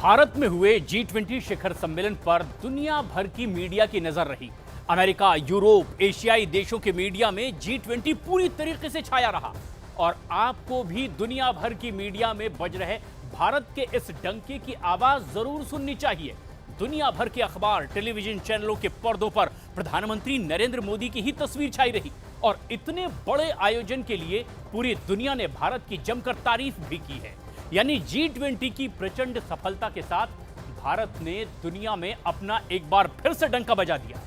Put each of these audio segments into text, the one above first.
भारत में हुए G20 शिखर सम्मेलन पर दुनिया भर की मीडिया की नजर रही। अमेरिका, यूरोप, एशियाई देशों के मीडिया में G20 पूरी तरीके से छाया रहा और आपको भी दुनिया भर की मीडिया में बज रहे भारत के इस डंके की आवाज जरूर सुननी चाहिए। दुनिया भर के अखबार, टेलीविजन चैनलों के पर्दों पर प्रधानमंत्री नरेंद्र मोदी की ही तस्वीर छाई रही और इतने बड़े आयोजन के लिए पूरी दुनिया ने भारत की जमकर तारीफ भी की है। यानी G20 की प्रचंड सफलता के साथ भारत ने दुनिया में अपना एक बार फिर से डंका बजा दिया।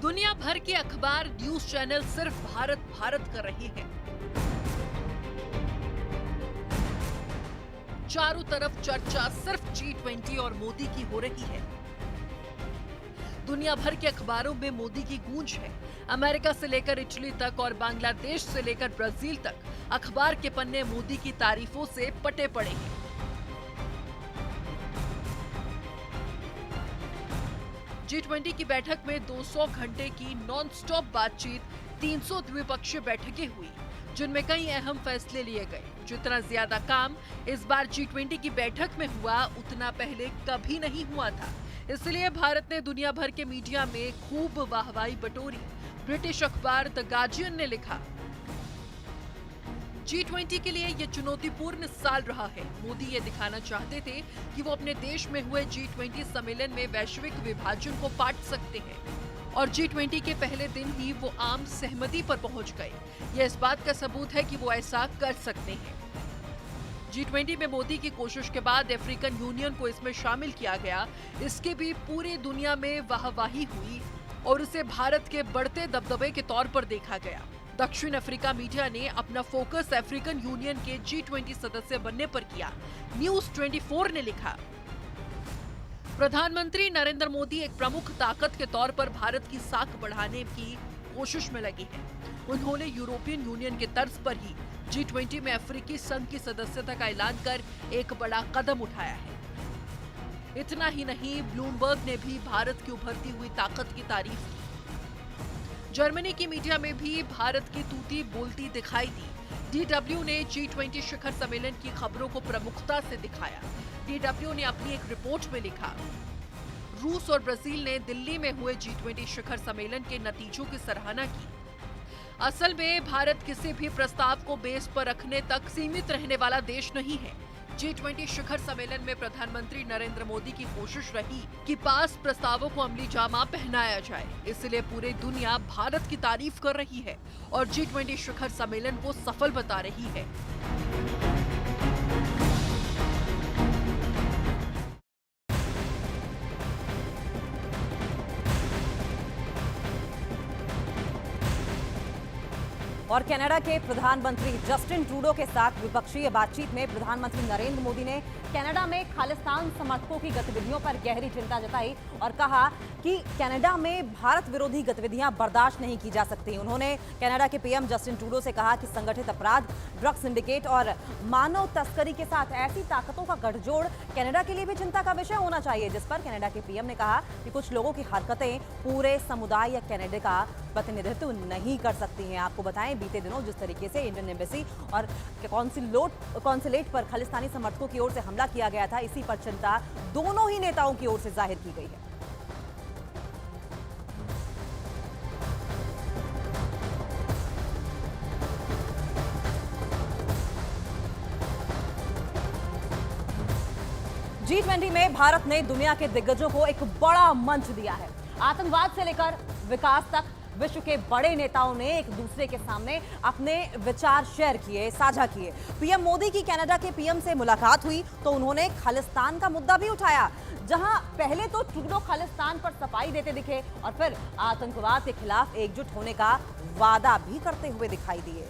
दुनिया भर के अखबार, न्यूज चैनल सिर्फ भारत भारत कर रहे हैं। चारों तरफ चर्चा सिर्फ G20 और मोदी की हो रही है। दुनिया भर के अखबारों में मोदी की गूंज है। अमेरिका से लेकर इटली तक और बांग्लादेश से लेकर ब्राजील तक अखबार के पन्ने मोदी की तारीफों से पटे पड़े हैं। G20 की बैठक में 200 घंटे की नॉन स्टॉप बातचीत, 300 द्विपक्षीय बैठकें हुई, जिनमें कई अहम फैसले लिए गए। जितना ज्यादा काम इस बार G20 की बैठक में हुआ, उतना पहले कभी नहीं हुआ था। इसलिए भारत ने दुनिया भर के मीडिया में खूब वाहवाही बटोरी। ब्रिटिश अखबार द गार्जियन ने लिखा, G20 के लिए ये चुनौतीपूर्ण साल रहा है। मोदी ये दिखाना चाहते थे कि वो अपने देश में हुए G20 सम्मेलन में वैश्विक विभाजन को पाट सकते हैं और G20 के पहले दिन ही वो आम सहमति पर पहुंच गए। ये इस बात का सबूत है कि वो ऐसा कर सकते हैं। G20 में मोदी की कोशिश के बाद अफ्रीकन यूनियन को इसमें शामिल किया गया। इसके भी पूरी दुनिया में वाहवाही हुई और उसे भारत के बढ़ते दबदबे के तौर पर देखा गया। दक्षिण अफ्रीका मीडिया ने अपना फोकस अफ्रीकन यूनियन के G20 सदस्य बनने पर किया। न्यूज 24 ने लिखा, प्रधानमंत्री नरेंद्र मोदी एक प्रमुख ताकत के तौर पर भारत की साख बढ़ाने की कोशिश में लगे हैं। उन्होंने यूरोपियन यूनियन के तर्ज पर ही G20 में अफ्रीकी संघ की सदस्यता का ऐलान कर एक बड़ा कदम उठाया है। इतना ही नहीं, ब्लूमबर्ग ने भी भारत की उभरती हुई ताकत की तारीफ की। जर्मनी की मीडिया में भी भारत की तूती बोलती दिखाई दी। DW ने G20 शिखर सम्मेलन की खबरों को प्रमुखता से दिखाया। DW ने अपनी एक रिपोर्ट में लिखा, रूस और ब्राजील ने दिल्ली में हुए G20 शिखर सम्मेलन के नतीजों की सराहना की। असल में भारत किसी भी प्रस्ताव को बेस पर रखने तक सीमित रहने वाला देश नहीं है। G20 शिखर सम्मेलन में प्रधानमंत्री नरेंद्र मोदी की कोशिश रही कि पास प्रस्तावों को अमली जामा पहनाया जाए। इसलिए पूरी दुनिया भारत की तारीफ कर रही है और G20 शिखर सम्मेलन को सफल बता रही है। और कनाडा के प्रधानमंत्री जस्टिन ट्रूडो के साथ विपक्षीय बातचीत में प्रधानमंत्री नरेंद्र मोदी ने कनाडा में खालिस्तान समर्थकों की गतिविधियों पर गहरी चिंता जताई और कहा कि कनाडा में भारत विरोधी गतिविधियां बर्दाश्त नहीं की जा सकती। उन्होंने कनाडा के पीएम जस्टिन ट्रूडो से कहा कि संगठित अपराध, ड्रग्स सिंडिकेट और मानव तस्करी के साथ ऐसी ताकतों का गठजोड़ कनाडा के लिए भी चिंता का विषय होना चाहिए। जिस पर कनाडा के पीएम ने कहा कि कुछ लोगों की हरकतें पूरे समुदाय या कनाडा का प्रतिनिधित्व नहीं कर सकती हैं। आपको बताएं, बीते दिनों जिस तरीके से इंडियन एम्बेसी और कॉन्सुलेट पर खालिस्तानी समर्थकों की ओर से हमला किया गया था, इसी पर चिंता दोनों ही नेताओं की ओर से जाहिर की गई है। G20 में भारत ने दुनिया के दिग्गजों को एक बड़ा मंच दिया है। आतंकवाद से लेकर विकास तक विश्व के बड़े नेताओं ने एक दूसरे के सामने अपने विचार शेयर किए, साझा किए। पीएम मोदी की कनाडा के पीएम से मुलाकात हुई तो उन्होंने खालिस्तान का मुद्दा भी उठाया। जहां पहले तो ट्रूडो खालिस्तान पर सफाई देते दिखे और फिर आतंकवाद के खिलाफ एकजुट होने का वादा भी करते हुए दिखाई दिए।